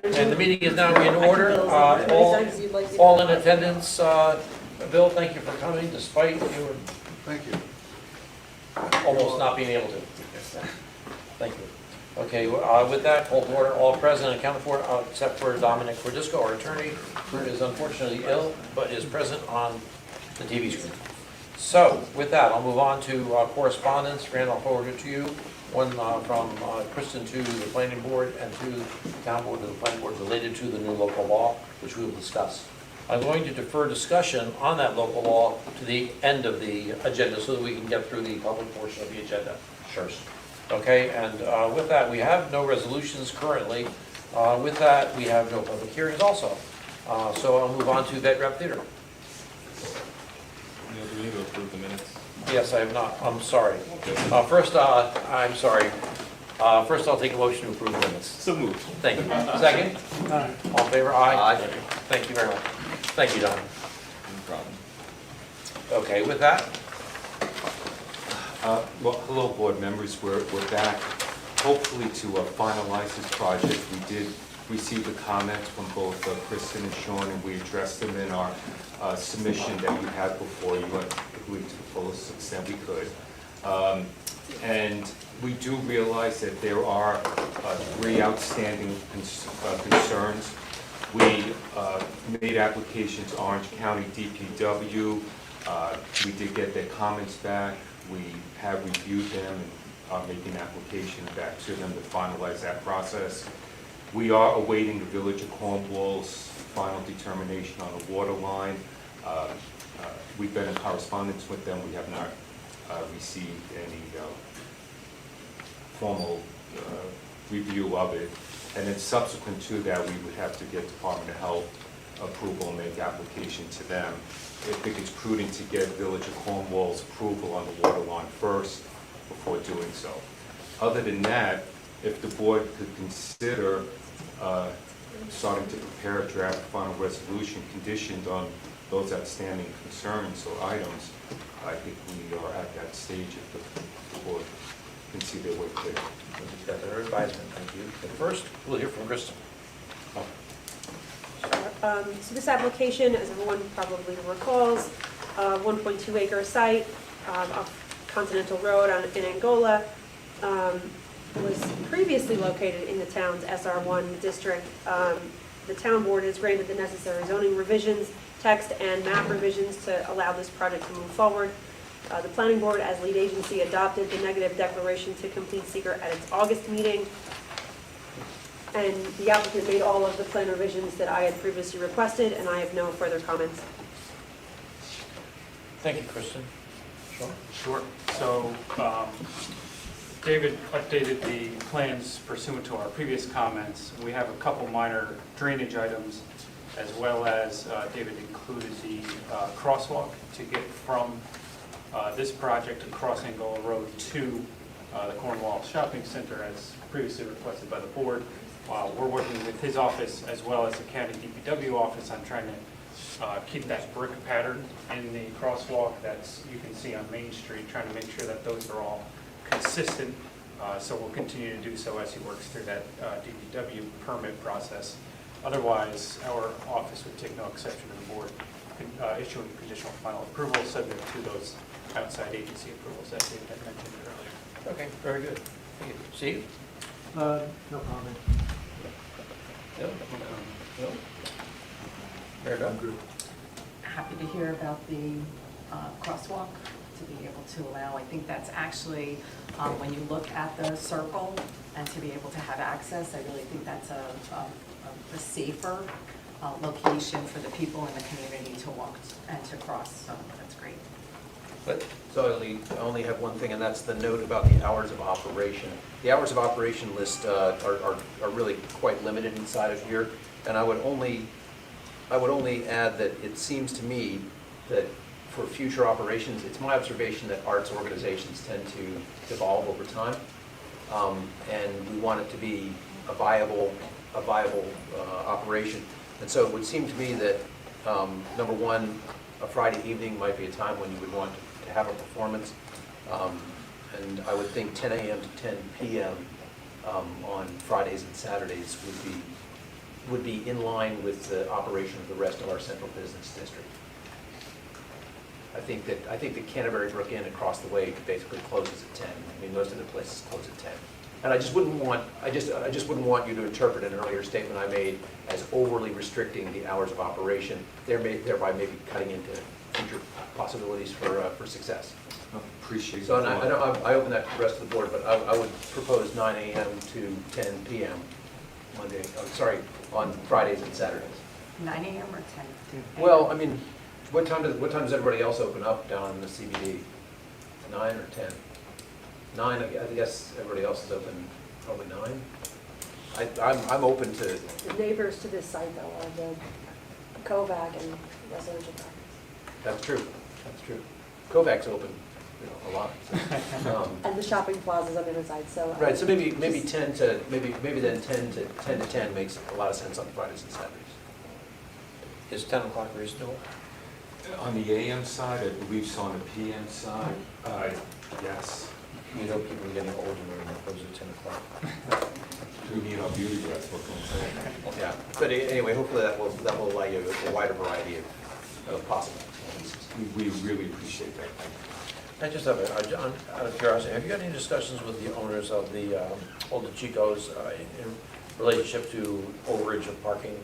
And the meeting is now in order. All in attendance, Bill, thank you for coming despite you Thank you. almost not being able to. Thank you. Okay, with that, call to order, all present and accounted for, except for Dominic Cordisco, our attorney, who is unfortunately ill, but is present on the TV screen. So, with that, I'll move on to correspondence. Rand, I'll forward it to you. One from Kristen to the planning board and to the town board to the planning board related to the new local law, which we will discuss. I'm going to defer discussion on that local law to the end of the agenda so that we can get through the public portion of the agenda first. Okay, and with that, we have no resolutions currently. With that, we have no public hearings also. So I'll move on to Vet Rep Theater. Neil, do we need to approve the minutes? Yes, I have not, I'm sorry. First, I'm sorry. First, I'll take a motion to approve the minutes. So moved. Thank you. Second? All in favor? Aye. Thank you very much. Thank you, Don. No problem. Okay, with that, Well, hello, board members. We're back, hopefully to finalize this project. We did receive the comments from both Kristen and Sean, and we addressed them in our submission that you had before you, I believe, to the fullest extent we could. And we do realize that there are 3 outstanding concerns. We made applications to Orange County DPW. We did get their comments back. We have reviewed them and are making an application back to them to finalize that process. We are awaiting the Village of Cornwall's final determination on the water line. We've been in correspondence with them. We have not received any formal review of it. And then subsequent to that, we would have to get Department of Health approval and make application to them. I think it's prudent to get Village of Cornwall's approval on the water line first before doing so. Other than that, if the board could consider starting to prepare a draft final resolution conditioned on those outstanding concerns or items, I think we are at that stage if the board can see their way clear. that's our advisement. Thank you. But first, we'll hear from Kristen. So this application, as everyone probably recalls, 1.2 acre site off Continental Road in Angola, was previously located in the town's SR1 district. The town board has granted the necessary zoning revisions, text and map revisions to allow this project to move forward. The planning board, as lead agency, adopted the negative declaration to complete seeker at its August meeting. And the applicant made all of the plan revisions that I had previously requested, and I have no further comments. Thank you, Kristen. Sean? Sure. So David updated the plans pursuant to our previous comments. We have a couple minor drainage items, as well as David included the crosswalk to get from this project across Angola Road to the Cornwall Shopping Center as previously requested by the board. We're working with his office as well as the county DPW office on trying to keep that brick pattern in the crosswalk that's you can see on Main Street, trying to make sure that those are all consistent. So we'll continue to do so as he works through that DPW permit process. Otherwise, our office would take no exception to the board issuing conditional final approval subject to those outside agency approvals that David had mentioned earlier. Okay, very good. Thank you. Steve? No comment. No? No? Very good. Happy to hear about the crosswalk, to be able to allow, I think that's actually, when you look at the circle and to be able to have access, I really think that's a safer location for the people in the community to walk and to cross, so that's great. But So I only have one thing, and that's the note about the hours of operation. The hours of operation list are really quite limited inside of here, and I would only add that it seems to me that for future operations, it's my observation that arts organizations tend to evolve over time, and we want it to be a viable operation. And so it would seem to me that, number one, a Friday evening might be a time when you would want to have a performance. And I would think 10 a.m. to 10 p.m. On Fridays and Saturdays would be would be in line with the operation of the rest of our central business district. I think that Canterbury Brook Inn across the way basically closes at 10. I mean, most of the places close at 10. And I just wouldn't want you to interpret an earlier statement I made as overly restricting the hours of operation, thereby maybe cutting into future possibilities for success. Appreciate So the and thought. I open that to the rest of the board, but I would propose 9 a.m. to 10 p.m. On Fridays and Saturdays. 9 a.m. or 10? Well, I mean, what time does everybody else open up down in the CBD? 9 or 10? 9, I guess everybody else is open probably 9. I'm open to, The neighbors to this site though are the Kovac and residential properties. that's true. Kovac's open, a lot. And the shopping plazas on the other side, so. Right, so maybe 10 to, maybe then 10 to 10 makes a lot of sense on Fridays and Saturdays. Is 10 o'clock reasonable? On the AM side, I believe so. On the PM side, yes. You know, people are getting older and it goes at 10 o'clock. We need our beauty rest, what can I say? Yeah, but anyway, hopefully that will allow you a wider variety of possible. We really appreciate that. I just have out of curiosity, have you got any discussions with the owners of the Old Chico's in relationship to overage of parking,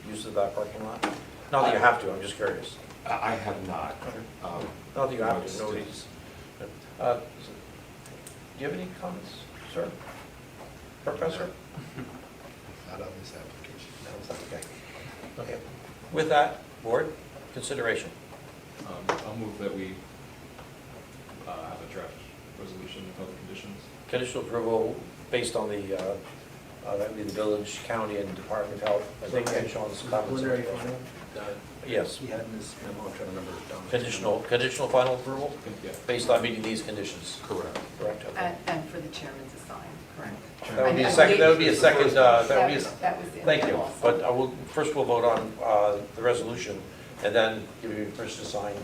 use of that parking lot? Not that you have to, I'm just curious. I have not. Not that you have It's to, nobody's. Do you have any comments, sir? Professor? Not on this application. No, okay. Okay. With that, board, consideration. I'll move that we have a draft resolution with other conditions. Conditional approval based on the, that would be the village, county, and Department of Health. I think Sean's comments. Preliminary final? Yes. He had in his memo, I'm trying to remember. Conditional final approval Yeah. based on meeting these conditions. Correct. Correct, okay. And for the chairman to sign, correct? That would be a I second, believe- that would be a second, that would be, That was it. thank you. But I will, first we'll vote on the resolution and then give you permission to sign.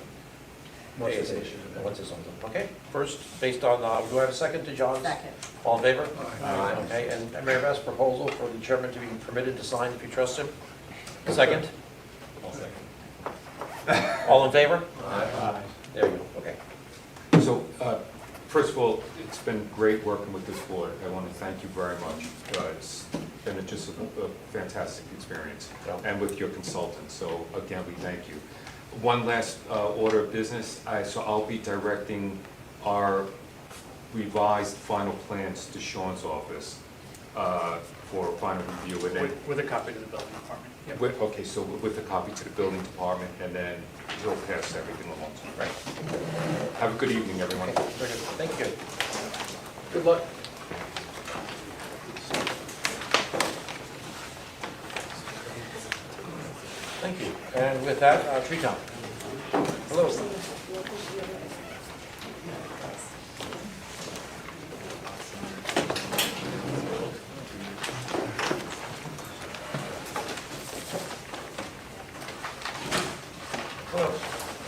Once it's issued. Once it's on, okay? First, based on, do I have a second to John's? Second. All in favor? Aye. Okay, and Mayor Best, proposal for the chairman to be permitted to sign if you trust him? Second? I'll second. All in favor? Aye. There you go, okay. So, first of all, it's been great working with this board. I want to thank you very much. It's been just a fantastic experience, Yeah. and with your consultants. So again, we thank you. One last order of business. So I'll be directing our revised final plans to Sean's office for final review. And then, With a copy to the building department. Yep. okay, so with a copy to the building department, and then he'll pass everything along. Right. Have a good evening, everyone. Okay, very good, thank you. Good luck. Thank you. And with that, Tree Town. Hello. Hello.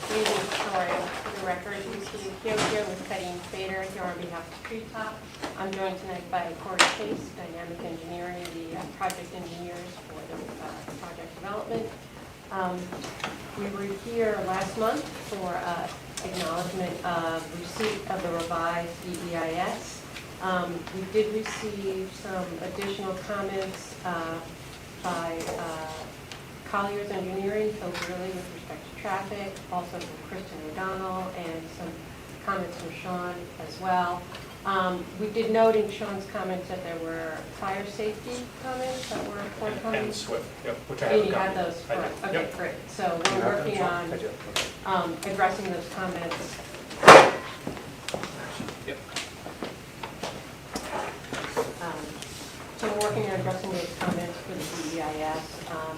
Good evening, Victoria. For the record, Lucy here with Betty Fader here on behalf of Treetop. I'm joined tonight by Corey Chase, Dynamic Engineering, the project engineers for the project development. We were here last month for acknowledgement of receipt of the revised EEIS. We did receive some additional comments by Colliers Engineering, so really with respect to traffic, also from Kristen O'Donnell, and some comments from Sean as well. We did note in Sean's comments that there were fire safety comments that were forthcoming. And SWIFT, yep, which I have And a you copy had of. those, I did, correct. Okay, yep. great. So You we're have them, working Sean? on I do, okay. addressing those comments. Yep. So we're working on addressing those comments for the DEIS,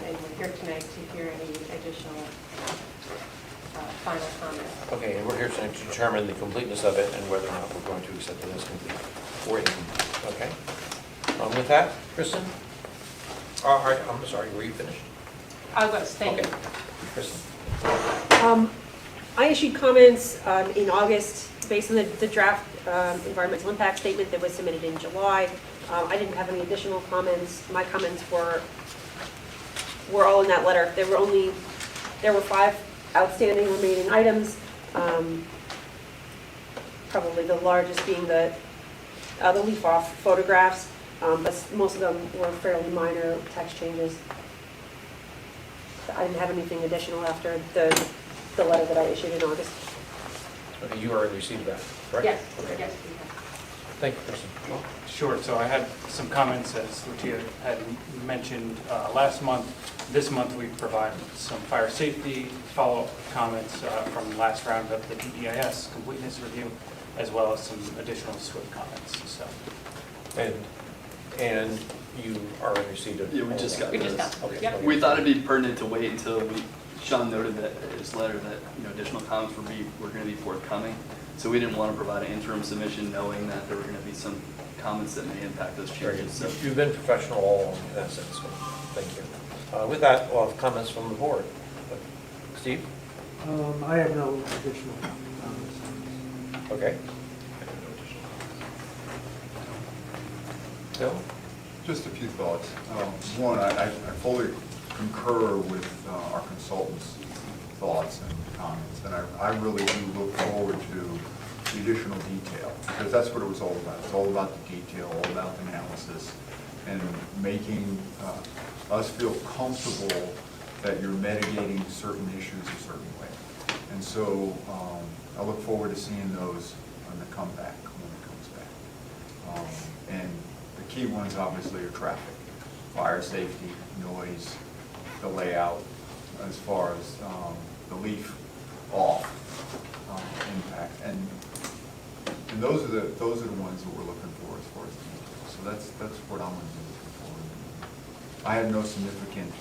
and we're here tonight to hear any additional final comments. Okay, and we're here tonight to determine the completeness of it and whether or not we're going to accept it as complete or incomplete, okay? With that, Kristen? All right, I'm sorry, were you finished? I was, thank Okay. you. Kristen? I issued comments in August based on the draft environmental impact statement that was submitted in July. I didn't have any additional comments. My comments were were all in that letter. There were 5 outstanding remaining items. Probably the largest being the leaf-off photographs, but most of them were fairly minor text changes. I didn't have anything additional after the letter that I issued in August. Okay, you already received that, correct? Yes, Okay. yes, we have. Thank you, Kristen. Sure, so I had some comments, as Lucia had mentioned last month. This month, we provided some fire safety follow-up comments from the last round of the DEIS completeness review, as well as some additional SWIFT comments, so. And you already received it? Yeah, we just got We just this. got, Okay. yep. We thought it'd be pertinent to wait until Sean noted that in his letter that, additional comments were gonna be forthcoming. So we didn't want to provide an interim submission knowing that there were gonna be some comments that may impact those Very good. changes. So You've been professional all along in that sense, so thank you. With that, we'll have comments from the board. Steve? I have no additional comments. Okay. Bill? Just a few thoughts. One, I fully concur with our consultant's thoughts and comments, and I really do look forward to the additional detail, because that's what it was all about. It's all about the detail, all about the analysis, and making us feel comfortable that you're mitigating certain issues a certain way. And so I look forward to seeing those on the comeback, when it comes back. And the key ones obviously are traffic, fire safety, noise, the layout, as far as the leaf off impact. And those are the ones that we're looking for as far as the details. So that's what I'm going to be looking for. I have no significant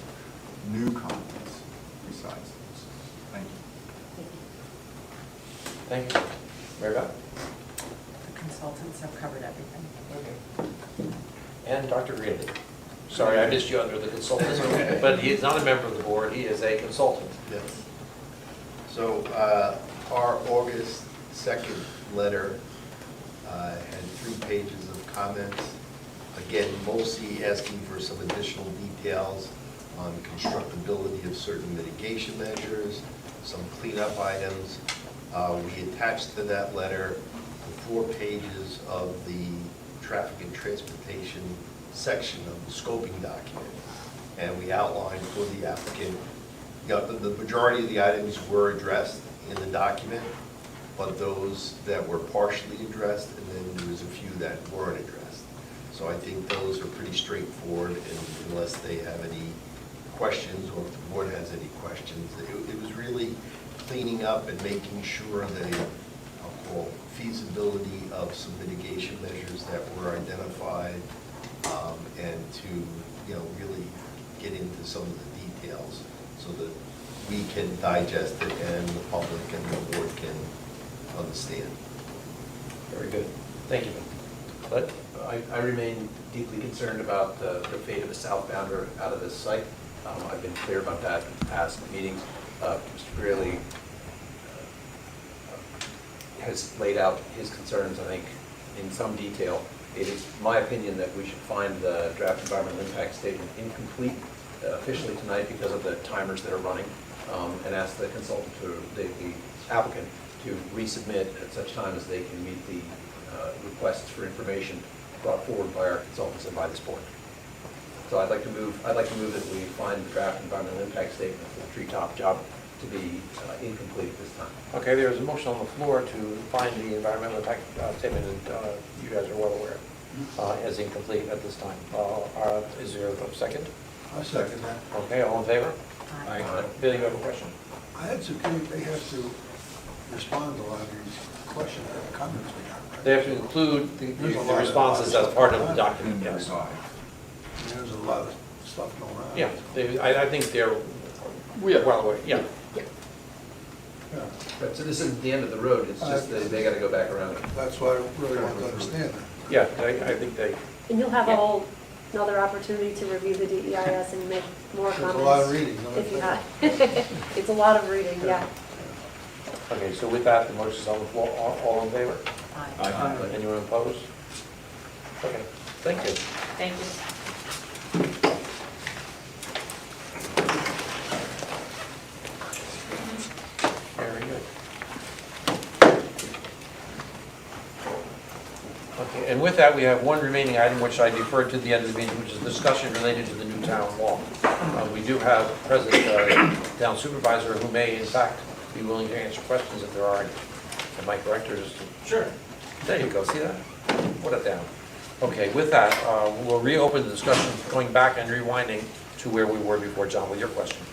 new comments besides those. Thank you. Thank you. Mary Beth? The consultants have covered everything. Okay. And Dr. Greeley? Sorry, I missed you under the consultants, but he is not a member of the board, he is a consultant. Yes. So our August 2nd letter had 3 pages of comments. Again, mostly asking for some additional details on constructability of certain mitigation measures, some cleanup items. We attached to that letter the 4 pages of the traffic and transportation section of the scoping document. And we outlined for the applicant, the majority of the items were addressed in the document, but those that were partially addressed, and then there was a few that weren't addressed. So I think those are pretty straightforward, and unless they have any questions, or if the board has any questions, it was really cleaning up and making sure that, I'll call feasibility of some mitigation measures that were identified, and to, really get into some of the details so that we can digest it and the public and the board can understand. Very good. Thank you. Bud? I remain deeply concerned about the fate of the southbounder out of this site. I've been clear about that in past meetings. Mr. Greeley has laid out his concerns, I think, in some detail. It is my opinion that we should find the draft environmental impact statement incomplete officially tonight because of the timers that are running, and ask the consultant the applicant to resubmit at such time as they can meet the requests for information brought forward by our consultants and by this board. So I'd like to move that we find the draft environmental impact statement for the treetop job to be incomplete at this time. Okay, there's a motion on the floor to find the environmental impact statement, and you guys are well aware, as incomplete at this time. Is there a second? I second that. Okay, all in favor? Aye. Bill, you have a question? I had to, they have to respond to a lot of these questions and comments we got. Right? They have to include the There's a lot of- responses as part of the document, yes. There's a lot of stuff going on. Yeah, I think they're we are. well aware, yeah. Yeah. Right, so this isn't the end of the road, it's just that they got to go back around it. That's why I really want to understand that. Yeah, I think they, And you'll have another opportunity to review the DEIS and make more There's comments. a lot of reading. If you have. It's a lot of reading, yeah. okay, so with that, the motion's on the floor, all in favor? Aye. Anyone opposed? Okay, thank you. Thank you. with that, we have one remaining item, which I deferred to the end of the meeting, which is discussion related to the new town law. We do have present town supervisor who may in fact be willing to answer questions if there are any. Am I correct, or just? Sure. There you go, see that? Put it down. Okay, with that, we'll reopen the discussion, going back and rewinding to where we were before. John, with your question.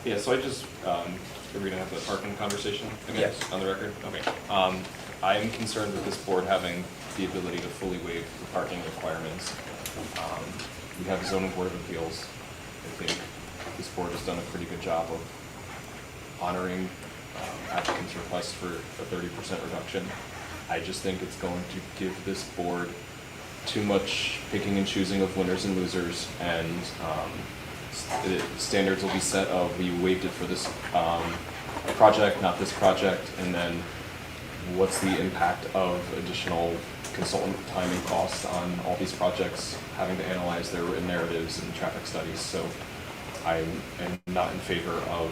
Yeah, so I just, are we gonna have the parking conversation again? Yes. On the record? Okay. I am concerned with this board having the ability to fully waive the parking requirements. We have a zoning board of appeals. I think this board has done a pretty good job of honoring applicants' requests for a 30% reduction. I just think it's going to give this board too much picking and choosing of winners and losers, and the standards will be set of, we waived it for this project, not this project, and then what's the impact of additional consultant time and cost on all these projects, having to analyze their written narratives and traffic studies. So I am not in favor of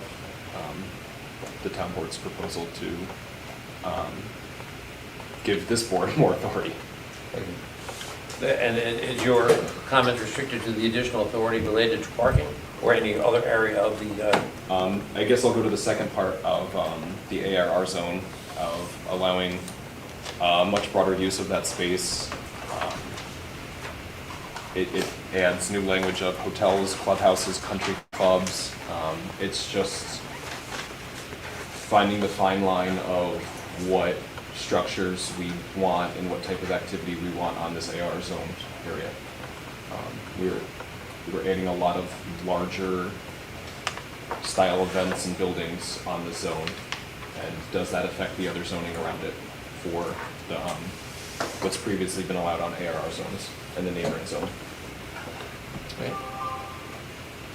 the town board's proposal to give this board more authority. And is your comment restricted to the additional authority related to parking, or any other area of the? I guess I'll go to the second part of the ARR zone, of allowing much broader use of that space. It adds new language of hotels, clubhouses, country clubs. It's just finding the fine line of what structures we want and what type of activity we want on this AR zone area. We're adding a lot of larger style events and buildings on the zone, and does that affect the other zoning around it for the what's previously been allowed on ARR zones and the neighboring zone? Okay.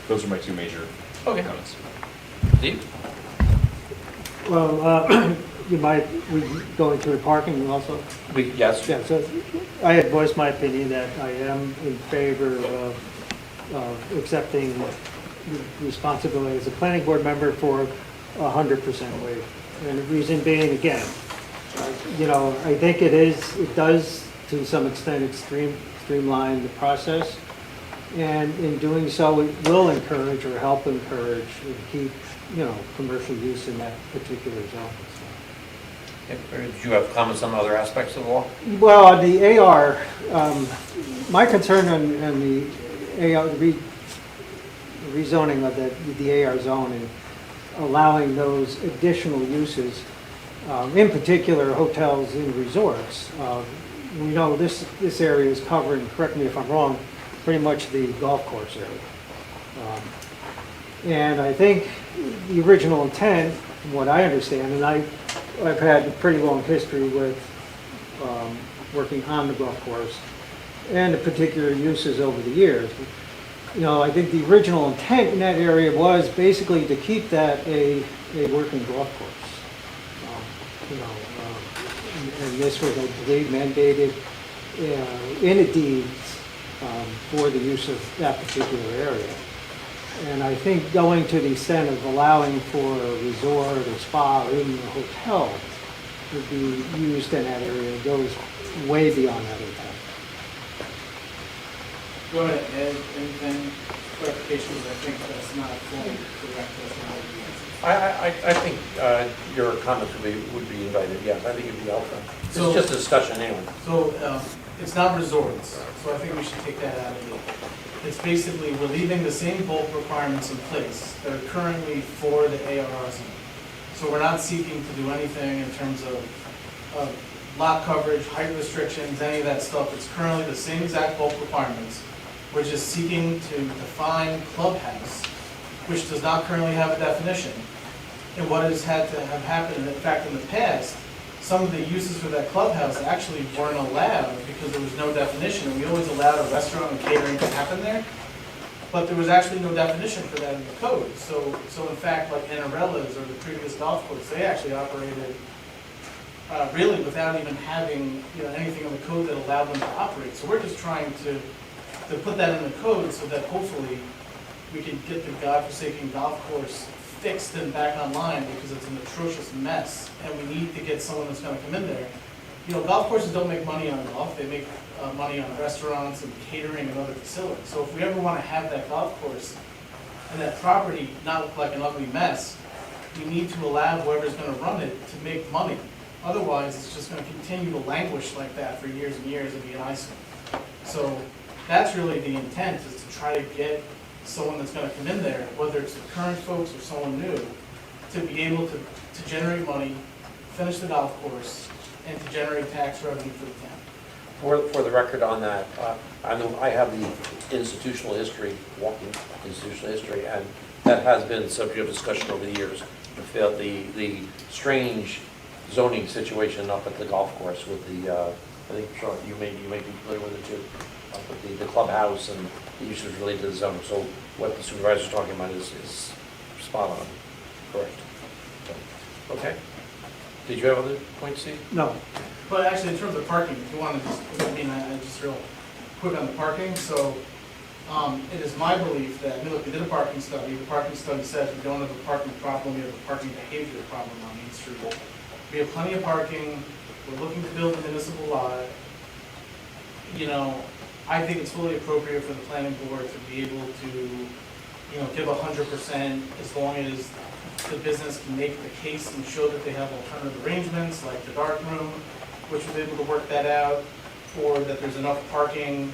Those are my two major comments. Steve? Well, you might, we going through parking also? Yes. Yeah, so I had voiced my opinion that I am in favor of accepting the responsibility as a planning board member for 100% waiver. And the reason being, again, I think it does to some extent streamline the process. And in doing so, it will encourage or help encourage and keep, commercial use in that particular zone. Do you have comments on other aspects of the law? Well, on the AR, my concern on the AR, rezoning of the AR zone and allowing those additional uses, in particular hotels and resorts. We know this area is covering, correct me if I'm wrong, pretty much the golf course area. And I think the original intent, from what I understand, and I've had a pretty long history with working on the golf course and the particular uses over the years. I think the original intent in that area was basically to keep that a working golf course. And this was, I believe, mandated in a deed for the use of that particular area. And I think going to the extent of allowing for a resort or spa or even a hotel would be used in that area goes way beyond that intent. Do you want to add anything, clarifications? I think that's not fully correct. That's not what I think your comments would be invited, yes, I think it'd be helpful. So- It's just a discussion anyway. So it's not resorts, so I think we should take that out of it. It's basically, we're leaving the same bulk requirements in place that are currently for the ARR zone. So we're not seeking to do anything in terms of lot coverage, height restrictions, any of that stuff. It's currently the same exact bulk requirements. We're just seeking to define clubhouse, which does not currently have a definition. And what has had to have happened, in fact, in the past, some of the uses for that clubhouse actually weren't allowed because there was no definition. And we always allowed a restaurant and catering to happen there, but there was actually no definition for that in the code. So in fact, like Annarella's or the previous golf course, they actually operated really without even having anything in the code that allowed them to operate. So we're just trying to put that in the code so that hopefully we can get the godforsaken golf course fixed and back online, because it's an atrocious mess, and we need to get someone that's going to come in there. Golf courses don't make money on golf. They make money on restaurants and catering and other facilities. So if we ever want to have that golf course and that property not look like an ugly mess, we need to allow whoever's going to run it to make money. Otherwise, it's just going to continue to languish like that for years and years and be an eyesore. So that's really the intent, is to try to get someone that's going to come in there, whether it's the current folks or someone new, to be able to generate money, finish the golf course, and to generate tax revenue for the town. For the record on that, I know I have the institutional history, walking institutional history, and that has been subject of discussion over the years. The strange zoning situation up at the golf course with the, I think, Sean, you may be familiar with it too, with the clubhouse and the issues related to the zoning. So what the supervisor's talking about is spot on, correct. Okay. Did you have other points, Steve? No. But actually, in terms of parking, if you want to just, I just real quick on the parking. So it is my belief that, look, we did a parking study. The parking study says we don't have a parking problem, we have a parking behavior problem on Main Street. We have plenty of parking. We're looking to build a municipal lot. I think it's fully appropriate for the planning board to be able to, give 100% as long as the business can make the case and show that they have alternative arrangements, like the dark room, which was able to work that out, or that there's enough parking,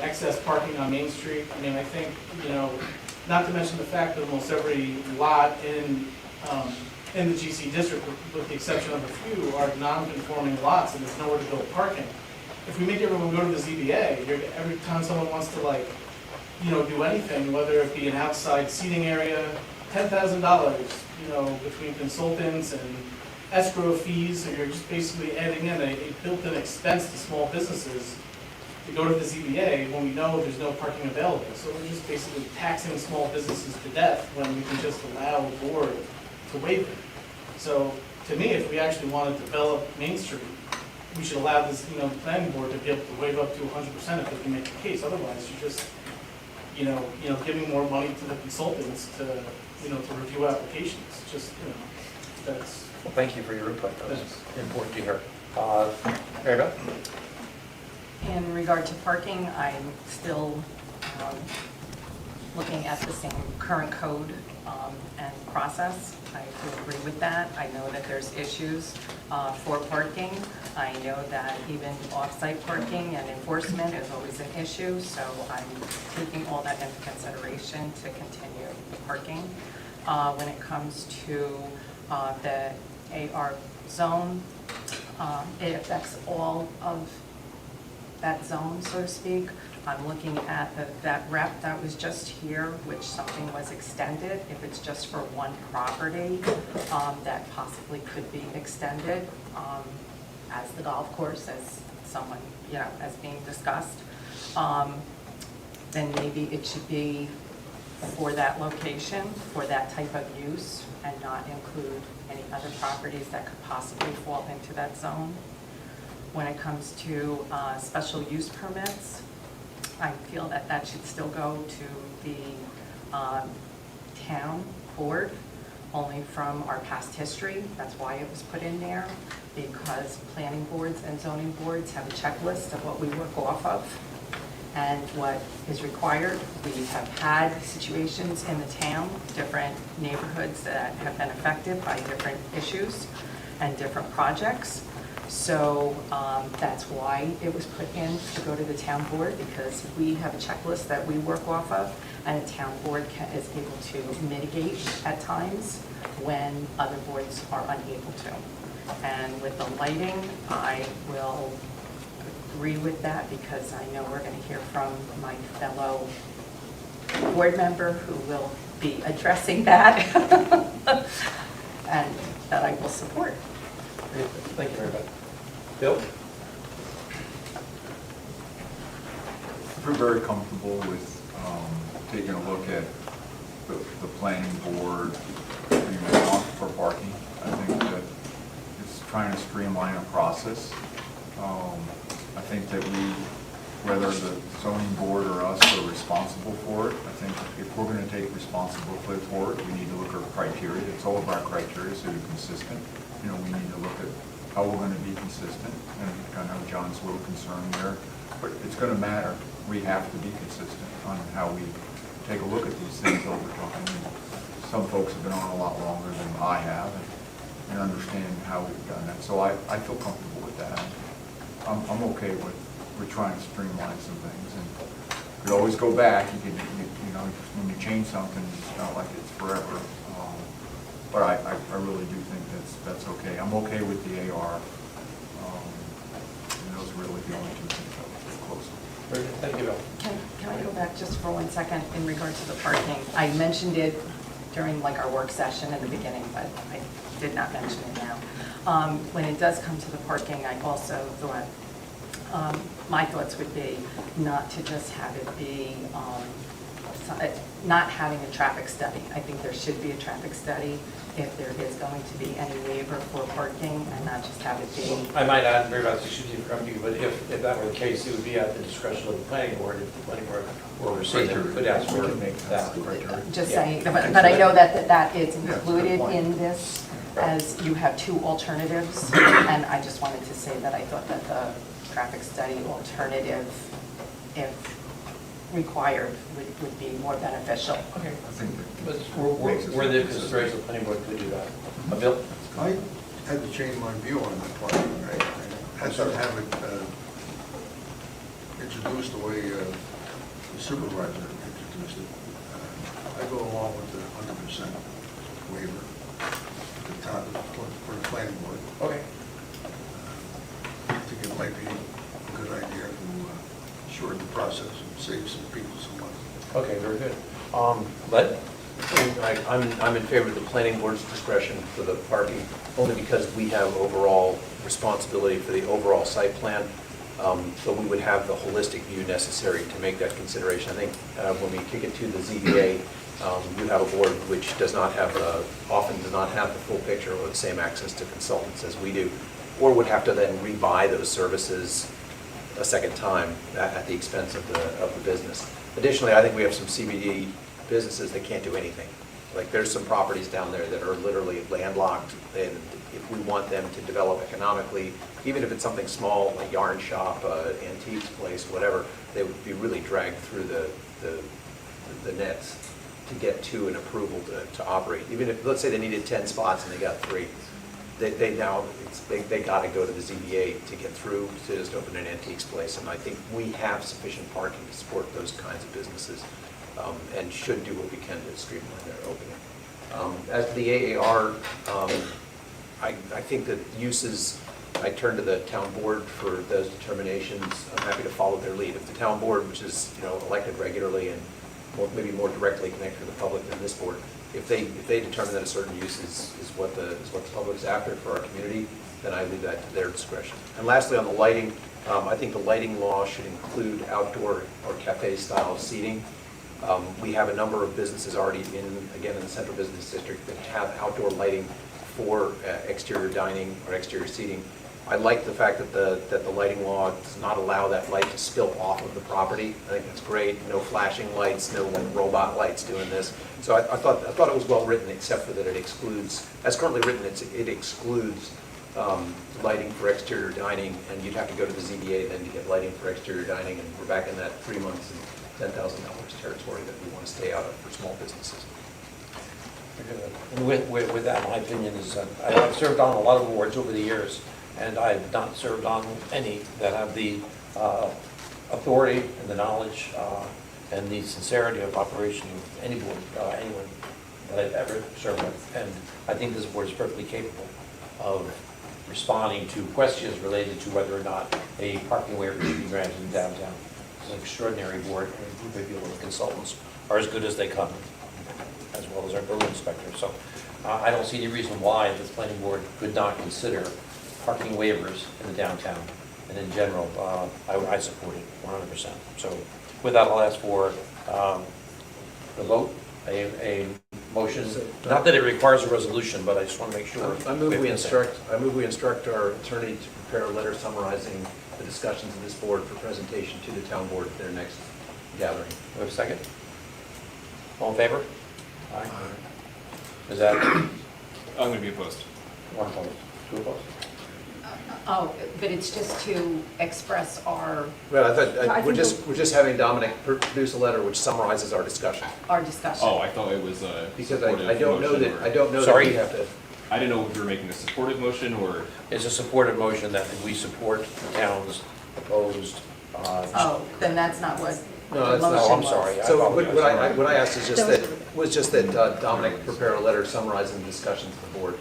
excess parking on Main Street. I think, not to mention the fact that almost every lot in the GC district, with the exception of a few, are non-conforming lots, and there's nowhere to build parking. If we make everyone go to the ZBA, every time someone wants to do anything, whether it be an outside seating area, $10,000, between consultants and escrow fees, so you're just basically adding in a built-in expense to small businesses to go to the ZBA when we know there's no parking available. So we're just basically taxing small businesses to death when we can just allow the board to waive it. So to me, if we actually want to develop Main Street, we should allow this, the planning board to be able to waive up to 100% if they can make the case. Otherwise, you're just, giving more money to the consultants to review applications. Just, that's. Well, thank you for your input. That was important to hear. Mary Beth? In regard to parking, I'm still looking at the same current code and process. I do agree with that. I know that there's issues for parking. I know that even off-site parking and enforcement is always an issue, so I'm taking all that into consideration to continue the parking. When it comes to the AR zone, it affects all of that zone, so to speak. I'm looking at that rep that was just here, which something was extended. If it's just for one property, that possibly could be extended as the golf course, as someone, as being discussed. Then maybe it should be for that location, for that type of use, and not include any other properties that could possibly fall into that zone. When it comes to special use permits, I feel that that should still go to the town board, only from our past history. That's why it was put in there, because planning boards and zoning boards have a checklist of what we work off of and what is required. We have had situations in the town, different neighborhoods that have been affected by different issues and different projects. So that's why it was put in to go to the town board, because we have a checklist that we work off of, and a town board is able to mitigate at times when other boards are unable to. And with the lighting, I will agree with that, because I know we're going to hear from my fellow board member who will be addressing that, and that I will support. Thank you very much. Bill? I feel very comfortable with taking a look at the planning board for parking. I think that it's trying to streamline a process. I think that whether the zoning board or us are responsible for it, I think if we're going to take responsibility for it, we need to look at criteria. It's all about criteria, so you're consistent. We need to look at how we're gonna be consistent, and I know John's a little concerned there, but it's gonna matter. We have to be consistent on how we take a look at these things over time. Some folks have been on a lot longer than I have, and understand how we've done that, so I feel comfortable with that. I'm okay with, we're trying to streamline some things, and you could always go back, you know, when you change something, it's not like it's forever. But I really do think that's okay. I'm okay with the AR, and those are really the only two things I was close to. Very good. Thank you, Bill. Can I go back just for 1 second in regards to the parking? I mentioned it during like our work session in the beginning, but I did not mention it now. When it does come to the parking, I also thought, my thoughts would be not to just have it be, not having a traffic study. I think there should be a traffic study if there is going to be any waiver for parking, and not just have it be. I might add, very much, excuse me for you, but if that were the case, it would be at the discretion of the planning board. If the planning board were saying they could ask for that. Just saying, but I know that is included in this, as you have two alternatives, and I just wanted to say that I thought that the traffic study alternative, if required, would be more beneficial. Okay. But were the consideration the planning board could do that? Bill? I had to change my view on the parking. I had to have it introduced the way the supervisor introduced it. I go along with the 100% waiver for the planning board. Okay. I think it might be a good idea to shorten the process and save some people some money. Okay, very good. But I'm in favor of the planning board's discretion for the parking, only because we have overall responsibility for the overall site plan. So we would have the holistic view necessary to make that consideration. I think when we kick it to the ZBA, you have a board which does not have, often does not have the full picture or the same access to consultants as we do, or would have to then rebuy those services a second time at the expense of the business. Additionally, I think we have some CBD businesses that can't do anything. Like there's some properties down there that are literally landlocked, and if we want them to develop economically, even if it's something small, like yarn shop, antiques place, whatever, they would be really dragged through the nets to get to an approval to operate. Even if, let's say they needed 10 spots and they got 3, they got to go to the ZBA to get through to just open an antiques place. And I think we have sufficient parking to support those kinds of businesses, and should do what we can to streamline their opening. As for the AAR, I think that uses, I turn to the town board for those determinations. I'm happy to follow their lead. If the town board, which is elected regularly and maybe more directly connected to the public than this board, if they determine that a certain use is what the public's after for our community, then I leave that to their discretion. And lastly, on the lighting, I think the lighting law should include outdoor or cafe-style seating. We have a number of businesses already in the Central Business District that have outdoor lighting for exterior dining or exterior seating. I like the fact that the lighting law does not allow that light to spill off of the property. I think that's great. No flashing lights, no robot lights doing this. So I thought it was well written, except for that it excludes, as currently written, it excludes lighting for exterior dining, and you'd have to go to the ZBA then to get lighting for exterior dining, and we're back in that 3 months and $10,000 territory that we want to stay out of for small businesses. And with that, my opinion is, I've served on a lot of boards over the years, and I have not served on any that have the authority and the knowledge and the sincerity of operation of any board, anyone that I've ever served with. And I think this board is perfectly capable of responding to questions related to whether or not a parking waiver should be granted in downtown. It's an extraordinary board, and a group of people, the consultants are as good as they come, as well as our building inspector. So I don't see any reason why this planning board could not consider parking waivers in the downtown. And in general, I support it 100%. So with that, I'll ask for the vote, a motion. Not that it requires a resolution, but I just want to make sure. I move we instruct our attorney to prepare a letter summarizing the discussions of this board for presentation to the town board at their next gathering. We have a second? All in favor? Aye. Is that I'm going to be opposed. one opposed? Two opposed? Oh, but it's just to express our Well, I I thought, we're think just having Dominic produce a letter which summarizes our discussion. discussion. Oh, I thought it was a Because supportive I don't know motion that, or- I don't know that Sorry? we have to. I didn't know if you were making a supportive motion or, It's a supported motion that we support the town's proposed, Oh, then that's not what the No, that's motion not, I'm was. sorry. I So apologize. what I asked is just That that, was just that Dominic prepare a letter summarizing the discussion to the board,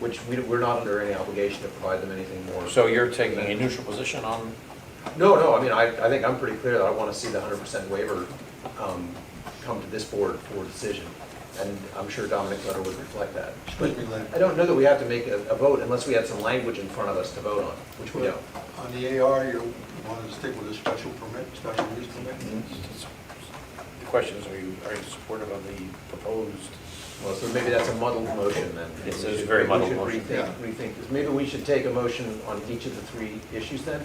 which we're not under any obligation to provide them anything more. So you're taking a neutral position on, No, I mean, I think I'm pretty clear that I want to see the 100% waiver come to this board for decision. And I'm sure Dominic's letter would reflect that. But Excuse me, Lynn. I don't know that we have to make a vote unless we had some language in front of us to vote on, which we don't. On the AR, you want to stick with a special permit, special use permit? the question is, are you supportive of the proposed? Well, so maybe that's a muddled motion then. It's a We should- very muddled we should motion. Rethink this. Maybe we should take a motion on each of the three issues then?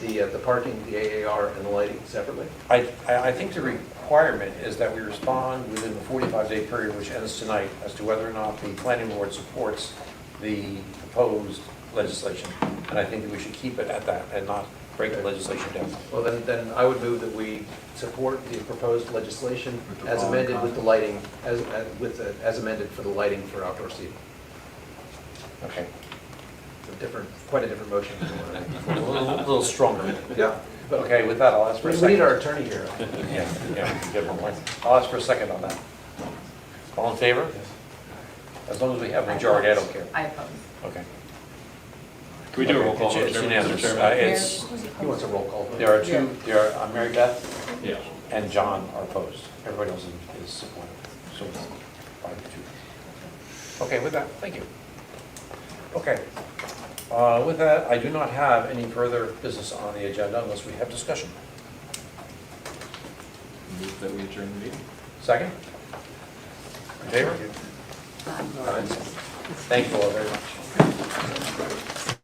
The parking, the AAR, and the lighting separately? I think the requirement is that we respond within the 45-day period, which ends tonight, as to whether or not the planning board supports the proposed legislation. And I think that we should keep it at that and not break the legislation down. Well, then I would move that we support the proposed legislation With the as following amended with the lighting, as amended for the lighting for outdoor seating. Okay. It's quite a different motion. A little stronger. Yeah. Okay, with that, I'll ask for a We second. need our attorney here. Yeah, get one more. I'll ask for a second on that. All in favor? As long as we have majority, I don't care. I oppose. Okay. can we do a roll call? It's vote, unanimous. Mr. Chairman? It's, He wants a roll call. vote. there are two, Mary Beth Yeah. and John are opposed. Everybody else is supportive. So it's 5-2. Okay, with that, thank you. Okay. With that, I do not have any further business on the agenda unless we have discussion. Move that we adjourn the meeting. Second? In favor? Aye. Thank you all very much.